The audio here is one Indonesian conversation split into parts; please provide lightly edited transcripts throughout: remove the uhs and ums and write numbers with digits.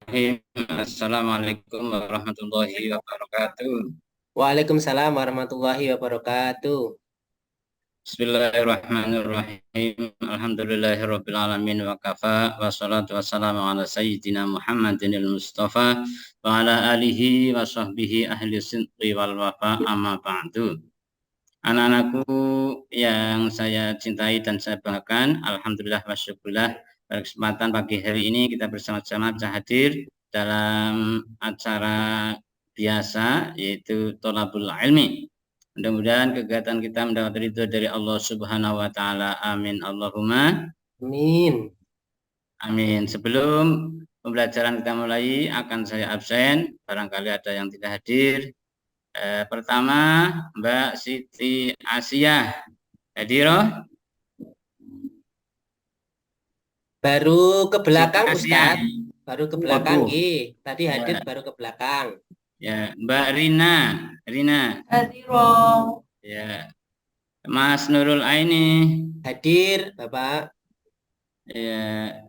Assalamualaikum warahmatullahi wabarakatuh. Waalaikumsalam warahmatullahi wabarakatuh. Bismillahirrahmanirrahim. Alhamdulillahirabbil alamin wa kafa wassalatu wassalamu ala sayyidina Muhammadinil Mustafa wa ala alihi wa sahbihi ahli sidqi wal wafa amma ba'du. Anak-anakku yang saya cintai dan saya banggakan, alhamdulillah wa syukurillah, pada kesempatan pagi hari ini kita bersama-sama bisa hadir dalam acara biasa yaitu Tholabul Ilmi. Mudah-mudahan kegiatan kita mendapat ridho dari Allah Subhanahu wa taala. Amin Allahumma Amin. amin. Sebelum pembelajaran kita mulai akan saya absen, barangkali ada yang tidak hadir. Pertama, Mbak Siti Asia. Hadiro? Baru ke Siti belakang Asia. Ustadz. Baru ke belakang, Waduh. Tadi hadir Ya, baru ke belakang. ya, Mbak Rina. Rina. Hadiro. Ya, Mas Nurul Aini. Hadir, Bapak. Ya,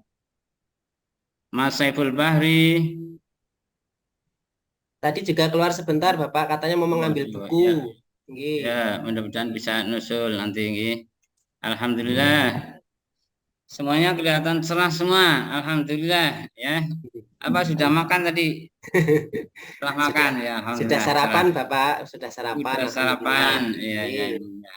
Mas Saiful Bahri. Tadi juga keluar sebentar, Bapak. Katanya mau mengambil Waduh, buku. ya. Nggih. Ya, mudah-mudahan bisa nusul nanti. Alhamdulillah. Semuanya kelihatan cerah semua. Alhamdulillah. Ya. Apa sudah makan tadi? Setelah Sudah makan ya, sudah alhamdulillah. sarapan, Cerah. Bapak. Sudah sarapan, Sudah alhamdulillah. sarapan. Iya, iya, Nggih. iya.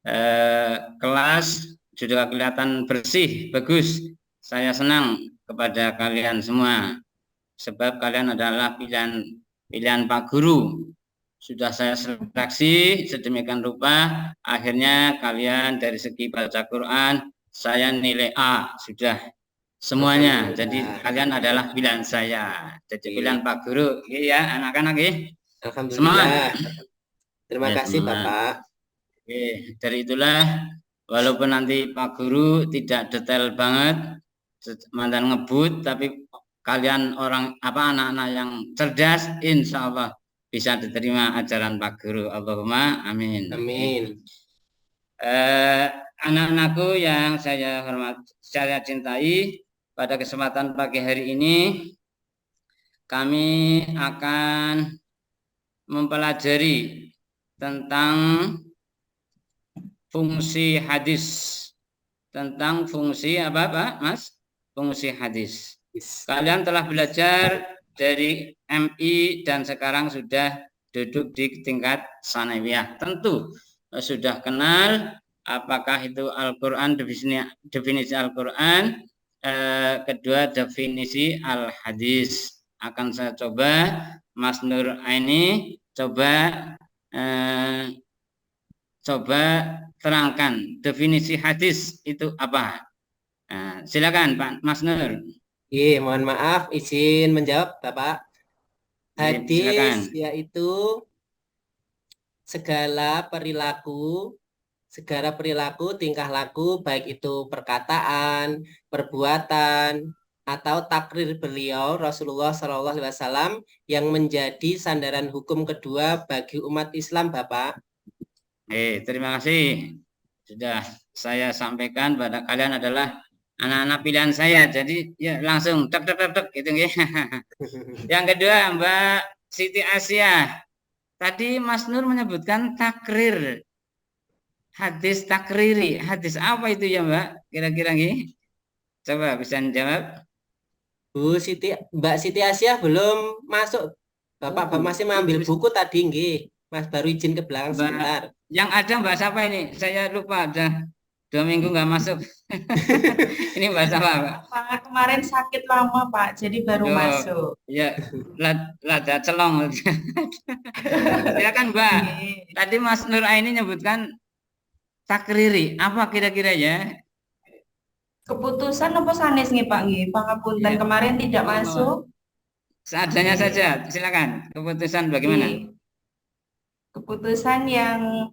Eh, Kelas sudah kelihatan bersih, bagus. Saya senang kepada kalian semua, sebab kalian adalah pilihan Pak Guru. Sudah saya seleksi sedemikian rupa, akhirnya kalian dari segi baca Quran, saya nilai A, sudah semuanya. Jadi Alhamdulillah. kalian adalah pilihan saya. Jadi Nggih. pilihan Pak Guru, ya anak-anak, semangat. Alhamdulillah. Terima Ya, kasih, semangat. Bapak. Dari itulah walaupun nanti Pak Guru tidak detail banget, mantan ngebut, tapi kalian orang anak-anak yang cerdas, insya Allah bisa diterima ajaran Pak Guru. Allahumma amin. Amin. Anak-anakku yang saya saya cintai, pada kesempatan pagi hari ini kami akan mempelajari tentang fungsi hadis. Tentang fungsi apa Pak, Mas? Fungsi hadis. Kalian telah belajar dari MI dan sekarang sudah duduk di tingkat sanawiyah. Tentu sudah kenal apakah itu Al-Quran, definisi Al-Quran, kedua definisi Al-Hadis. Akan saya coba, Mas Nur Aini, coba terangkan definisi hadis itu apa. Nah, silakan Pak Mas Nur. Mohon maaf, izin menjawab, Bapak. Hadis Silakan. yaitu segala perilaku, tingkah laku, baik itu perkataan, perbuatan, atau takrir beliau Rasulullah Shallallahu Alaihi Wasallam yang menjadi sandaran hukum kedua bagi umat Islam, Bapak. Terima kasih. Sudah saya sampaikan pada kalian adalah anak-anak pilihan saya. Jadi ya langsung tek tek tek tek gitu ya. Yang kedua Mbak Siti Asia. Tadi Mas Nur menyebutkan takrir. Hadis takriri. Hadis apa itu ya Mbak? Kira-kira nih? Coba bisa jawab. Mbak Siti Asia belum masuk. Bapak masih mengambil buku tadi, nggih. Mas baru izin ke belakang Mbak, sebentar. yang ada Mbak siapa ini? Saya lupa, udah 2 minggu nggak masuk. Ini Mbak siapa, Pak? Pak, kemarin sakit lama, Pak, jadi baru masuk. Ya, lada celong. Silakan Mbak. Tadi Mas Nur Aini nyebutkan takriri. Apa kira-kira ya? Keputusan apa sanes nih, Pak? Pangapunten, Ya. kemarin tidak masuk. Seadanya saja, silakan. Keputusan bagaimana? Keputusan yang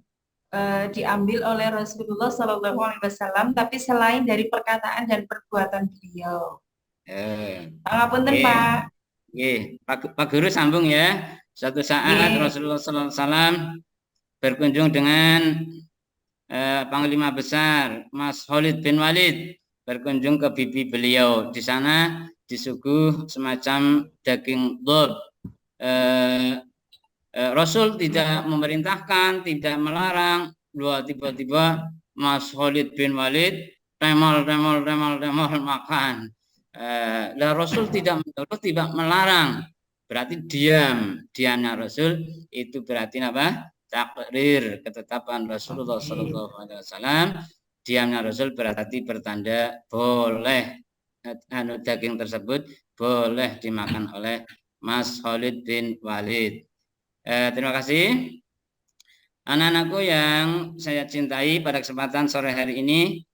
diambil oleh Rasulullah Shallallahu Alaihi Wasallam, tapi selain dari perkataan dan perbuatan beliau. Pangapunten, Pak. Pak Guru sambung ya. Suatu saat Rasulullah SAW berkunjung dengan Panglima Besar Mas Khalid bin Walid. berkunjung ke bibi beliau. Di sana disuguh semacam daging dhab. Rasul tidak memerintahkan, tidak melarang. Tiba-tiba Mas Khalid bin Walid remol makan. Rasul tidak menyuruh, tidak melarang. Berarti diamnya Rasul itu berarti apa? Takrir ketetapan Rasulullah SAW. Diamnya Rasul berarti bertanda boleh daging tersebut boleh dimakan oleh Mas Khalid bin Walid. Terima kasih anak-anakku yang saya cintai. Pada kesempatan sore hari ini,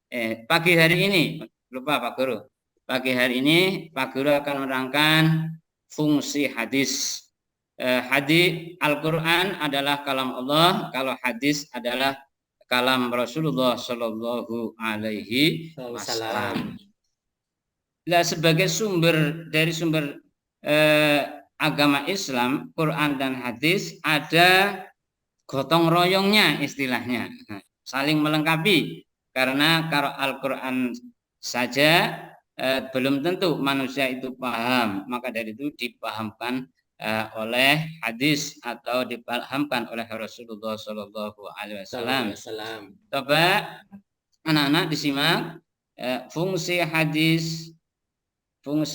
pagi hari ini, lupa Pak Guru. Pagi hari ini Pak Guru akan menerangkan fungsi hadis. Hadis Al-Quran adalah kalam Allah, kalau hadis adalah kalam Rasulullah Shallallahu Alaihi Wasallam. Nah, sebagai sumber dari sumber agama Islam, Quran dan hadis ada gotong royongnya istilahnya, saling melengkapi. Karena kalau Al-Quran saja belum tentu manusia itu paham, maka dari itu dipahamkan oleh hadis atau dipahamkan oleh Rasulullah Shallallahu Alaihi Wasallam. Coba anak-anak disimak fungsi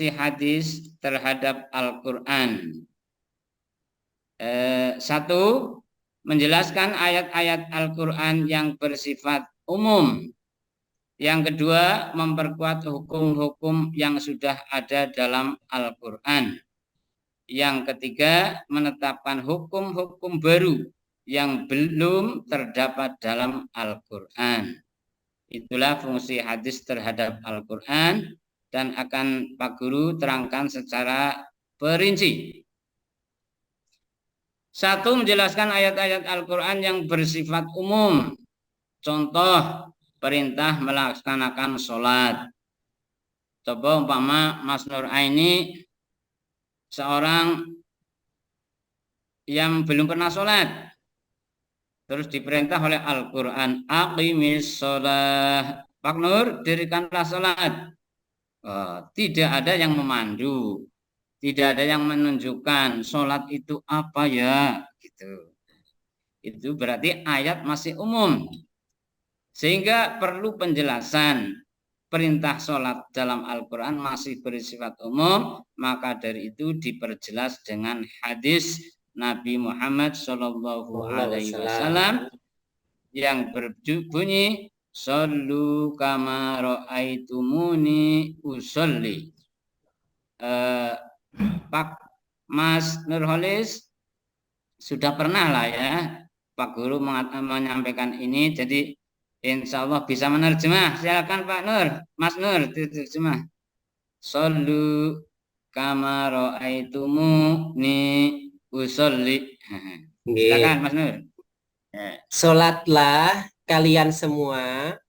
hadis terhadap Al-Quran. Satu, menjelaskan ayat-ayat Al-Quran yang bersifat umum. Yang kedua, memperkuat hukum-hukum yang sudah ada dalam Al-Quran. Yang ketiga, menetapkan hukum-hukum baru yang belum terdapat dalam Al-Quran. Itulah fungsi hadis terhadap Al-Quran dan akan Pak Guru terangkan secara perinci. Satu, menjelaskan ayat-ayat Al-Quran yang bersifat umum. Contoh, perintah melaksanakan sholat. Coba umpama Mas Nur Aini seorang yang belum pernah sholat, terus diperintah oleh Al-Quran, aqimis sholat. Pak Nur, dirikanlah sholat. Tidak ada yang memandu, tidak ada yang menunjukkan sholat itu apa ya, gitu. Itu berarti ayat masih umum, sehingga perlu penjelasan. Perintah sholat dalam Al-Quran masih bersifat umum, maka dari itu diperjelas dengan hadis Nabi Muhammad Shallallahu Alaihi Wasallam yang berbunyi Shollu kama ra'aitumuni usolli. Pak Mas Nurholis sudah pernah lah ya Pak Guru menyampaikan ini, jadi insya Allah bisa menerjemah. Silakan Pak Nur, Mas Nur terjemah. Shollu kama ra'aitumuni usolli. Silakan Mas Nur. Sholatlah kalian semua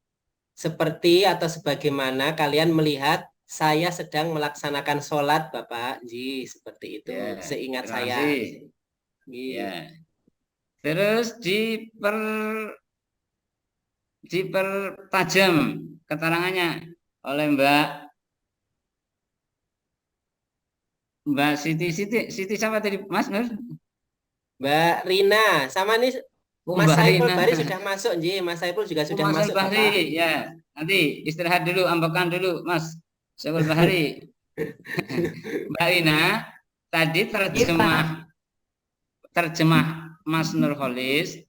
seperti atau sebagaimana kalian melihat saya sedang melaksanakan sholat, Bapak. Seperti itu. Ya, seingat saya. Ya. Terus dipertajam keterangannya oleh Mbak Siti siapa tadi Mas Nur? Mbak Rina sama nih Mas Saiful Bahri sudah masuk, Mas Saiful juga sudah Mas masuk. Bahri, Bapak. Ya, nanti istirahat dulu, ambekan dulu, Mas Saiful Bahri. Mbak Rina, tadi terjemah Mas Nurholis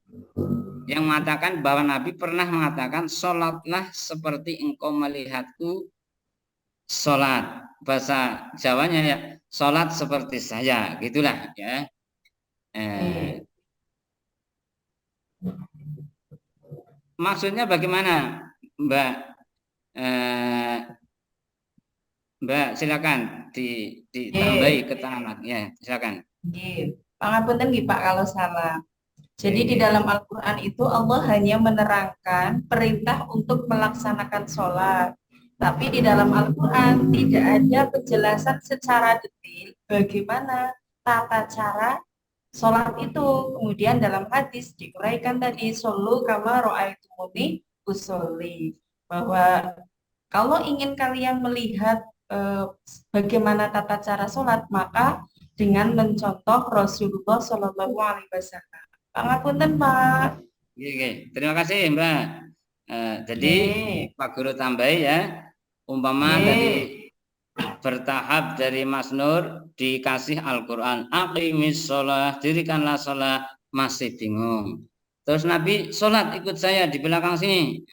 yang mengatakan bahwa Nabi pernah mengatakan sholatlah seperti engkau melihatku sholat. Bahasa Jawanya ya, sholat seperti saya, gitulah ya. Maksudnya bagaimana, Mbak? Mbak, silakan ditambahi keterangan. Ya, silakan. Pangapunten nggih Pak kalau salah. Jadi di dalam Al-Quran itu Allah hanya menerangkan perintah untuk melaksanakan sholat. Tapi di dalam Al-Quran tidak ada penjelasan secara detail bagaimana tata cara sholat itu. Kemudian dalam hadis diuraikan tadi, shollu kama ra'aitumuni usolli, bahwa Kalau ingin kalian melihat bagaimana tata cara sholat, maka dengan mencontoh Rasulullah Shallallahu Alaihi Wasallam. Pangapunten, Pak. Oke. Terima kasih, Mbak. Jadi Pak Guru tambahi ya, umpama tadi bertahap dari Mas Nur dikasih Al-Quran, aqimis sholat, dirikanlah sholat, masih bingung. Terus Nabi sholat ikut saya di belakang sini.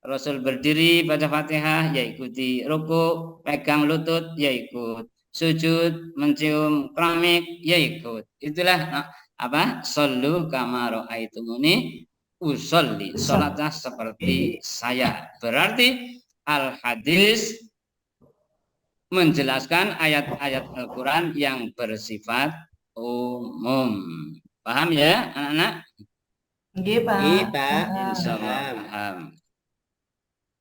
Rasul berdiri baca Fatihah, ya ikuti. Ruku, pegang lutut, ya ikut. Sujud, mencium keramik, ya ikut. Itulah apa? Shollu kama ra'aitumuni usolli. Sholatlah seperti saya. Berarti al-hadis menjelaskan ayat-ayat Al-Quran yang bersifat umum. Paham ya anak-anak? Nggih, Pak. Iya, Pak. Insyaallah paham.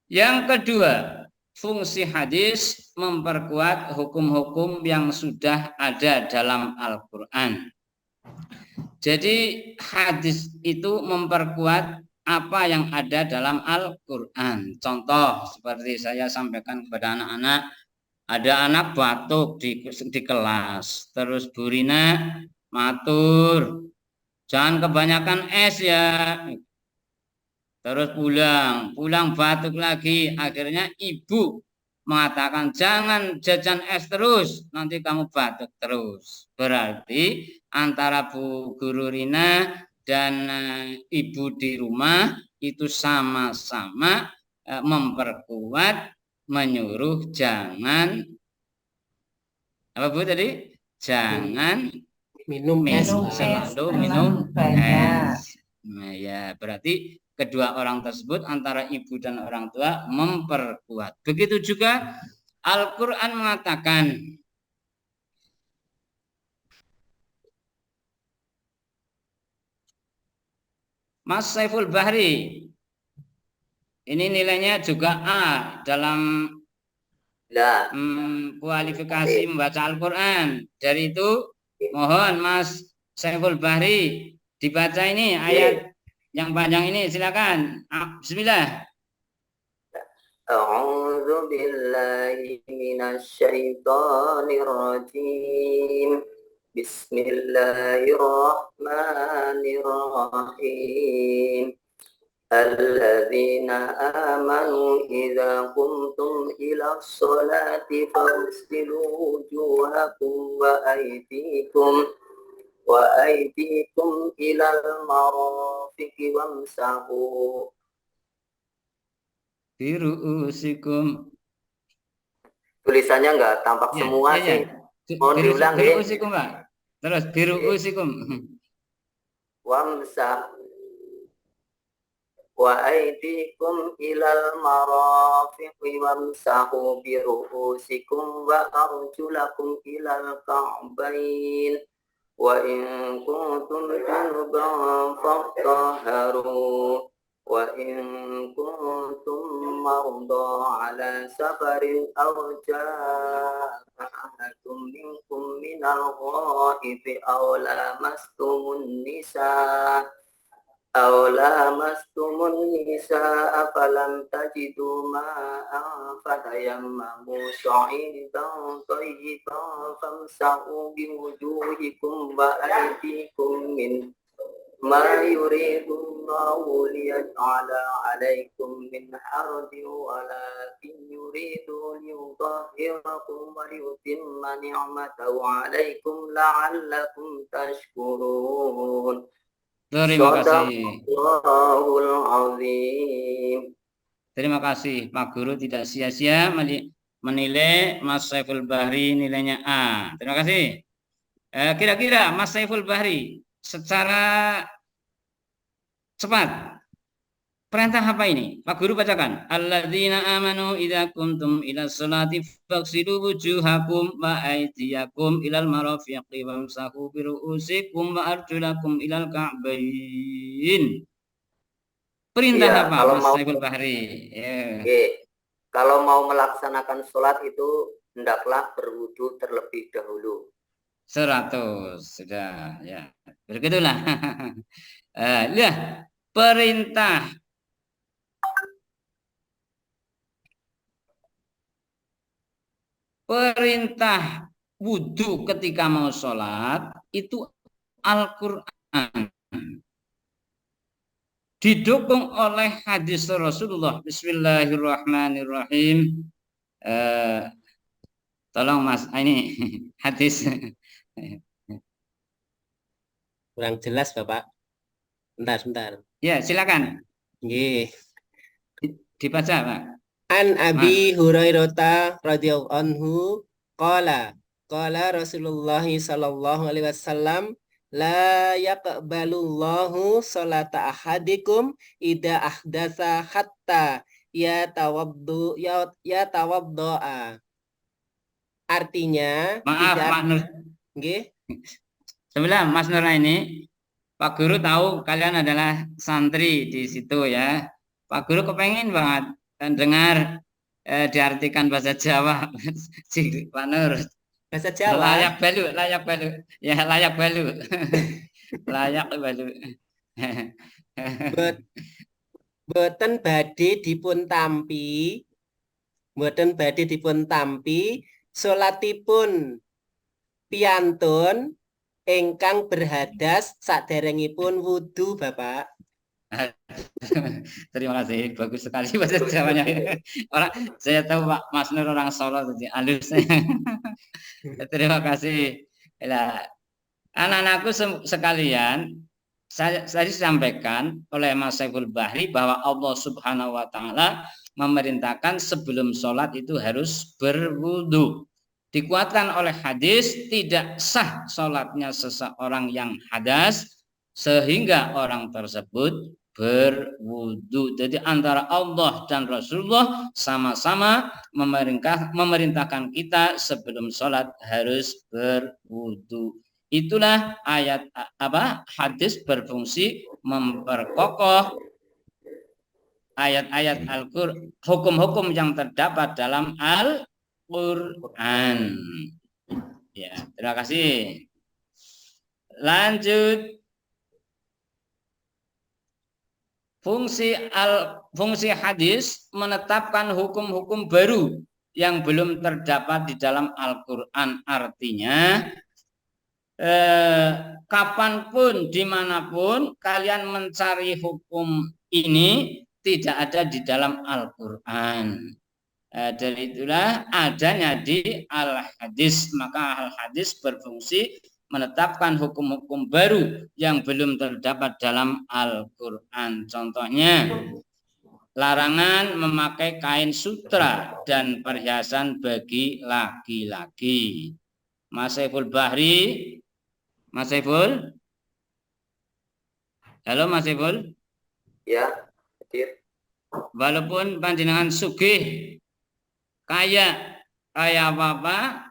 Yang kedua, fungsi hadis memperkuat hukum-hukum yang sudah ada dalam Al-Quran. Jadi hadis itu memperkuat apa yang ada dalam Al-Quran. Contoh seperti saya sampaikan kepada anak-anak, ada anak batuk di kelas, terus Bu Rina matur, jangan kebanyakan es ya. Terus pulang batuk lagi. Akhirnya ibu mengatakan jangan jajan es terus, nanti kamu batuk terus. Berarti antara Bu Guru Rina dan ibu di rumah itu sama-sama memperkuat, menyuruh jangan apa Bu tadi? Jangan minum es, selalu minum es. Nah, ya, berarti kedua orang tersebut antara ibu dan orang tua memperkuat. Begitu juga Al-Quran mengatakan Mas Saiful Bahri ini nilainya juga A dalam kualifikasi membaca Al-Quran. Dari itu mohon Mas Saiful Bahri dibaca ini ayat yang panjang ini, silakan. Bismillah. A'udzu billahi minasyaitonir rajim. Bismillahirrahmanirrahim. Alladzina amanu idza qumtum ila sholati faghsilu wujuhakum wa aydikum ilal marafiqi wamsahu Biru'usikum. Tulisannya enggak tampak semua sih. Mohon diulang ya. Biru'usikum, Pak. Terus biru'usikum. Wamsah wa aydikum ilal marafiqi wamsahu biru'usikum wa arjulakum ilal ka'bain. Wa in kuntum junuban fatahharu wa in kuntum marda ala safarin aw jaa ahadun minkum minal ghaibi aw lamastumun nisaa falam tajidu ma'an fatayammamu sa'idan thayyiban famsahu biwujuhikum wa aydikum min ma yuridullahu liyaj'ala 'alaikum min harajin walakin yuridu liyudahhirakum wa liyutimma ni'matahu 'alaikum la'allakum tashkurun. Terima kasih. Terima kasih Pak Guru, tidak sia-sia menilai Mas Saiful Bahri nilainya A. Terima kasih. Kira-kira Mas Saiful Bahri secara cepat perintah apa ini? Pak Guru bacakan. Alladzina amanu idza kuntum ila sholati faghsilu wujuhakum wa aydiyakum ilal marafiqi wamsahu bi ru'usikum wa arjulakum ilal ka'bain. Perintah apa Mas Saiful Bahri? Kalau mau melaksanakan sholat itu hendaklah berwudu terlebih dahulu. 100 sudah ya. Begitulah. Perintah perintah wudhu ketika mau sholat itu Al-Quran. Didukung oleh hadis Rasulullah. Bismillahirrahmanirrahim. Tolong Mas, ini hadis. Kurang jelas Bapak. Bentar. Ya, silakan. Nggih. Dibaca, Pak. An Abi Hurairah radhiyallahu anhu qala Rasulullah sallallahu alaihi wasallam la yaqbalullahu salata ahadikum idza ahdatsa hatta yatawaddoa. Artinya maaf Pak Nur. Nggih. Sebelah Mas Nur ini Pak Guru tahu kalian adalah santri di situ ya. Pak Guru kepengen banget dengar diartikan bahasa Jawa. Pak Nur. Bahasa Jawa. Layak balu. Ya, layak balu. Layak balu. Boten badhe dipun tampi salatipun piantun ingkang berhadas saderengipun wudu, Bapak. Terima kasih, bagus sekali bahasa Jawanya. Saya tahu Pak Mas Nur orang Solo jadi halus. Terima kasih. Anak-anakku sekalian, saya sampaikan oleh Mas Saiful Bahri bahwa Allah Subhanahu wa taala memerintahkan sebelum sholat itu harus berwudu. Dikuatkan oleh hadis tidak sah sholatnya seseorang yang hadas sehingga orang tersebut berwudu. Jadi antara Allah dan Rasulullah sama-sama memerintahkan kita sebelum sholat harus berwudu. Itulah ayat hadis berfungsi memperkokoh ayat-ayat Al-Qur'an, hukum-hukum yang terdapat dalam Al-Qur'an. Ya, terima kasih. Lanjut. Fungsi hadis menetapkan hukum-hukum baru yang belum terdapat di dalam Al-Qur'an. Artinya kapanpun, dimanapun kalian mencari hukum ini tidak ada di dalam Al-Quran. Dari itulah adanya di Al-Hadis. Maka Al-Hadis berfungsi menetapkan hukum-hukum baru yang belum terdapat dalam Al-Quran. Contohnya, larangan memakai kain sutra dan perhiasan bagi laki-laki. Mas Saiful Bahri, Mas Saiful? Halo Mas Saiful? Ya, hadir. Walaupun panjenengan sugih, kaya apa-apa,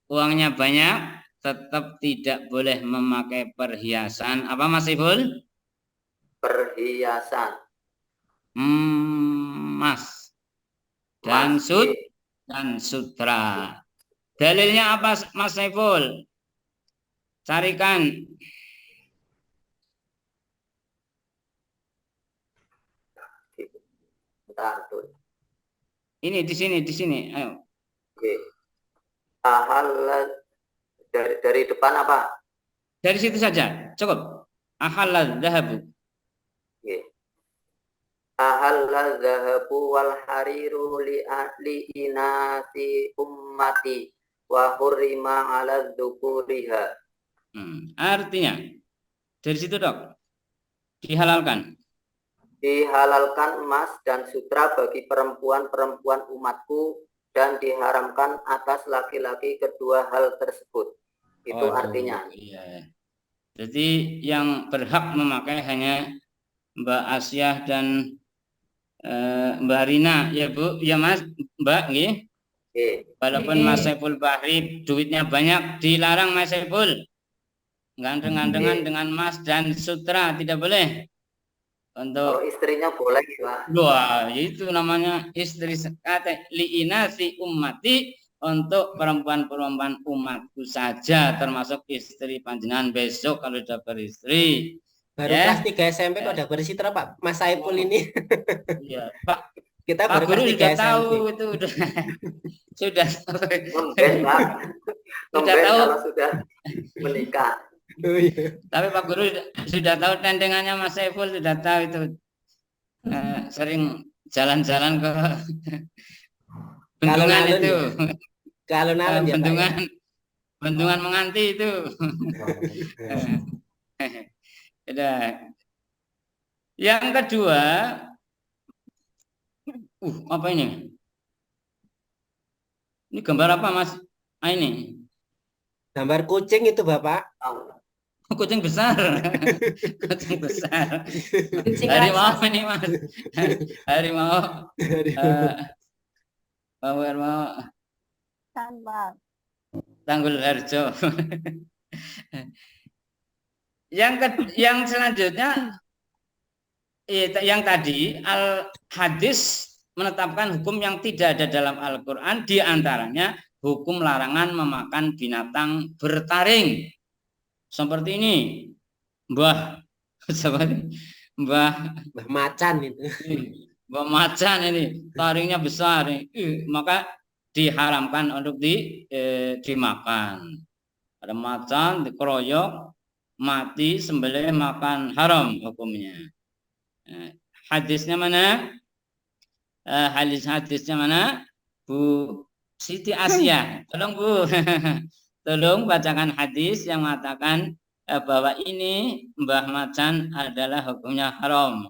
uangnya banyak, tetap tidak boleh memakai perhiasan. Apa Mas Saiful? Perhiasan. Emas dan sutra. Dalilnya apa Mas Saiful? Carikan. Ini di sini. Ayo. Oke. Dari depan apa? Dari situ saja. Cukup. Ahallal dhahabu. Oke. Ahallal dhahabu wal hariru li inasi ummati wa hurrima 'ala dzukuriha. Artinya dari situ Dok, dihalalkan emas dan sutra bagi perempuan-perempuan umatku dan diharamkan atas laki-laki kedua hal tersebut. Itu artinya. Iya. Jadi yang berhak memakai hanya Mbak Asyah dan Mbak Rina, ya Bu, ya Mas, Mbak, nggih. Walaupun Mas Saiful Bahri duitnya banyak, dilarang Mas Saiful. Gandengan dengan emas dan sutra tidak boleh. Untuk istrinya boleh, Pak. Wah, itu namanya istri sekate liinasi ummati, untuk perempuan-perempuan umatku saja, termasuk istri panjenengan besok kalau sudah beristri. Baru kelas 3 SMP kok udah bersih Pak Mas Saiful ini. Iya, Pak. Kita Pak baru Guru kelas 3 sudah tahu SMP. itu sudah Ngemben, Pak. Sudah Ngemben tahu. kalau sudah menikah. Oh, iya. Tapi Pak Guru sudah tahu tendengannya Mas Saiful, sudah tahu itu. Sering jalan-jalan ke bendungan Alun-alun itu. Ke alun-alun ya, Pak. Bendungan, bendungan menganti itu. Sudah. Yang kedua, apa ini? Ini gambar apa, Mas? Ini Gambar kucing itu, Bapak. kucing besar. Kucing besar. Kucing Harimau raksasa. ini, Mas. Harimau. Harimau Tanggul Harjo. Yang selanjutnya, yang tadi hadis menetapkan hukum yang tidak ada dalam Al-Quran, diantaranya hukum larangan memakan binatang bertaring. Seperti ini, Mbah Macan itu. Mbah macan ini, taringnya besar, maka diharamkan untuk dimakan. Ada macan dikeroyok, mati, sembelih, makan, haram hukumnya. Hadisnya mana? Hadisnya mana? Bu Siti Asia. Tolong Bu. Tolong bacakan hadis yang mengatakan bahwa ini Mbah Macan adalah hukumnya haram.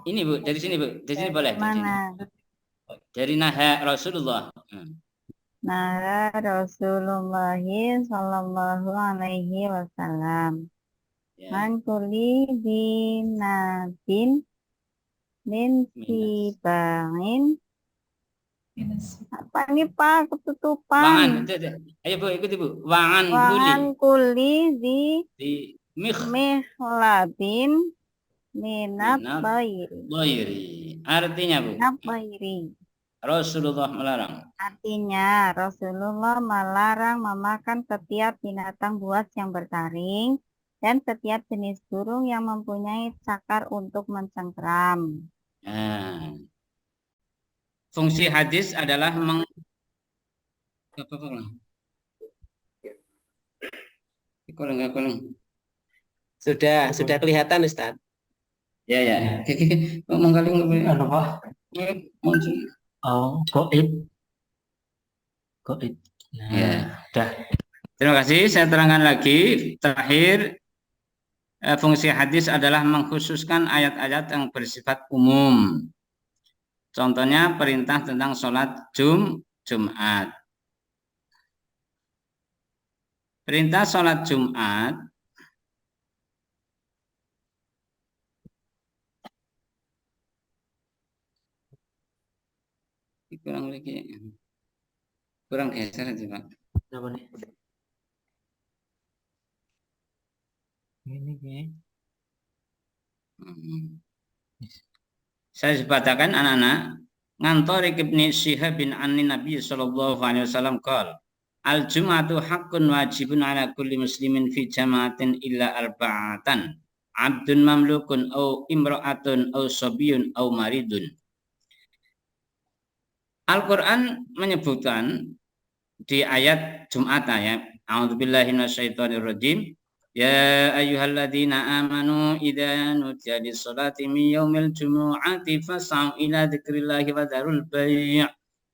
Ini Bu, dari sini Bu. Dari sini boleh. Mana? Dari Naha Rasulullah. Nah, Rasulullah sallallahu alaihi wasallam. Ya. Man kuli binatin min sibangin. Apa ini Pak? Ketutupan. Wangan. Ayo Bu, ikuti Bu. Wangan kuli di mihlabin minat bayri. Artinya Bu. Minat bayri. Rasulullah melarang. Artinya Rasulullah melarang memakan setiap binatang buas yang bertaring dan setiap jenis burung yang mempunyai cakar untuk mencengkram. Nah, fungsi hadis adalah Sudah kelihatan, Ustaz. Ya. Mengkaling apa? Goib. Nah, ya. Dah. Terima kasih. Saya terangkan lagi. Terakhir, fungsi hadis adalah mengkhususkan ayat-ayat yang bersifat umum. Contohnya perintah tentang sholat Jumat. Perintah sholat Jumat kurang geser aja Pak. Apa nih? Ini. Saya bacakan anak-anak. Ngantori Ibnu Syihab bin Ani Nabi sallallahu alaihi wasallam qala al-jum'atu haqqun wajibun ala kulli muslimin fi jama'atin illa arba'atan. Abdun mamlukun au imra'atun au sabiyun au maridun. Al-Quran menyebutkan di ayat Jumat ya. A'udzubillahi minasyaitonirrajim. Ya ayyuhalladzina amanu idza nudiya lis-salati min yaumil jumu'ati fas'au ila dzikrillahi wa dzarul bai'.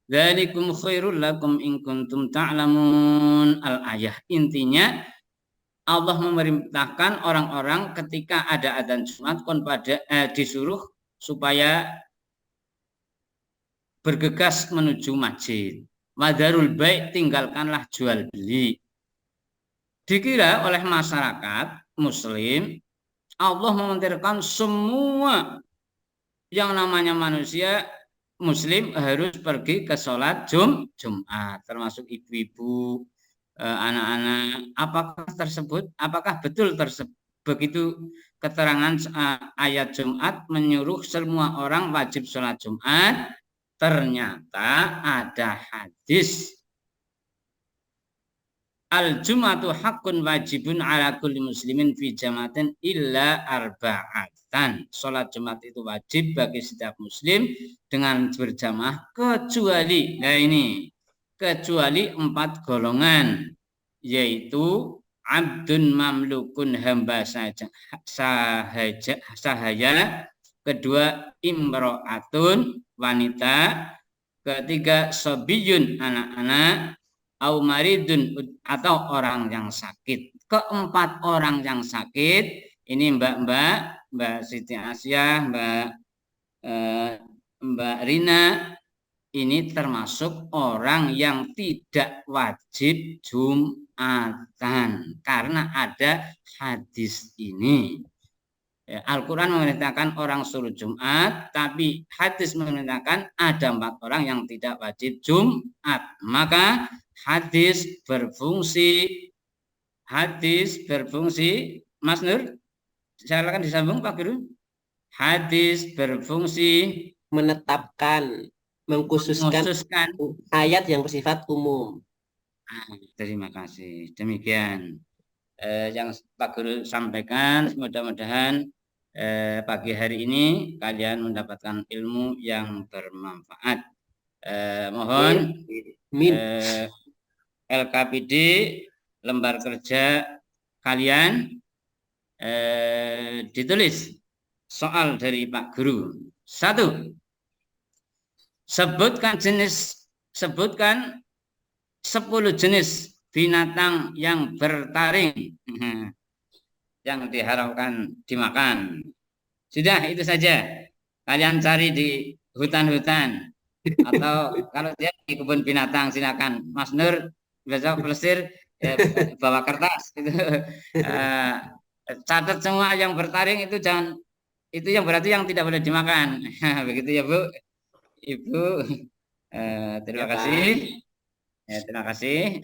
Dzalikum khairul lakum in kuntum ta'lamun. Al-ayah. Intinya Allah memerintahkan orang-orang ketika ada adzan Jumat disuruh supaya bergegas menuju masjid. Wadarul baik, tinggalkanlah jual beli. Dikira oleh masyarakat muslim Allah mementingkan semua yang namanya manusia muslim harus pergi ke sholat Jumat, termasuk ibu-ibu, anak-anak. Apakah betul begitu keterangan ayat Jumat menyuruh semua orang wajib sholat Jumat? Ternyata ada hadis Al-jum'atu haqqun wajibun ala kulli muslimin fi jamaatin illa arba'atan. Salat Jumat itu wajib bagi setiap muslim dengan berjamaah kecuali, nah ini, kecuali 4 golongan, yaitu abdun mamlukun, hamba sahaya, kedua imro'atun, wanita, ketiga sobiyun, anak-anak, au maridun, atau orang yang sakit. Keempat orang yang sakit ini Mbak Siti Asyah, Mbak Rina, ini termasuk orang yang tidak wajib Jumatan karena ada hadis ini. Al-Quran memerintahkan orang suruh Jumat, tapi hadis memerintahkan ada 4 orang yang tidak wajib Jumat. Maka hadis berfungsi, Mas Nur, silakan disambung Pak Guru. Hadis berfungsi menetapkan, mengkhususkan ayat yang bersifat umum. Terima kasih. Demikian yang Pak Guru sampaikan. Mudah-mudahan pagi hari ini kalian mendapatkan ilmu yang bermanfaat. Mohon LKPD lembar kerja kalian ditulis soal dari Pak Guru. 1. Sebutkan 10 jenis binatang yang bertaring yang diharapkan dimakan. Sudah, itu saja. Kalian cari di hutan-hutan atau kalau dia di kebun binatang silakan. Mas Nur besok pelesir bawa kertas itu. Catat semua yang bertaring itu, jangan, itu yang berarti yang tidak boleh dimakan. Begitu ya Bu. Ibu, terima kasih. Terima kasih.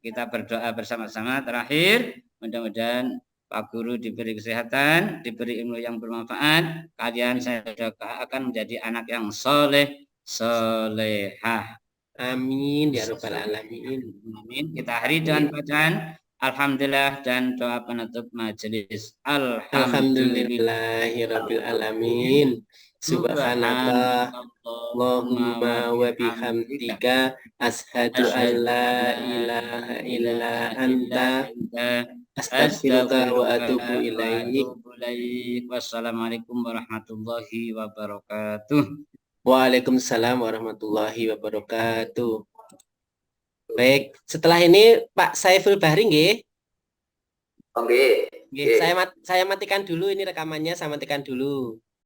Kita berdoa bersama-sama. Terakhir, mudah-mudahan Pak Guru diberi kesehatan, diberi ilmu yang bermanfaat. Kalian saya doakan akan menjadi anak yang soleh, solehah. Amin ya rabbal alamin. Amin. Kita akhiri dengan bacaan alhamdulillah dan doa penutup majelis. Alhamdulillahirabbil alamin. Subhanallah Allahumma wa bihamdika asyhadu an la ilaha illa anta astaghfiruka wa atubu ilaik. Wassalamualaikum warahmatullahi wabarakatuh. Waalaikumsalam warahmatullahi wabarakatuh. Baik, setelah ini Pak Saiful Bahri nggih. Oke. Saya matikan dulu ini rekamannya, saya matikan dulu.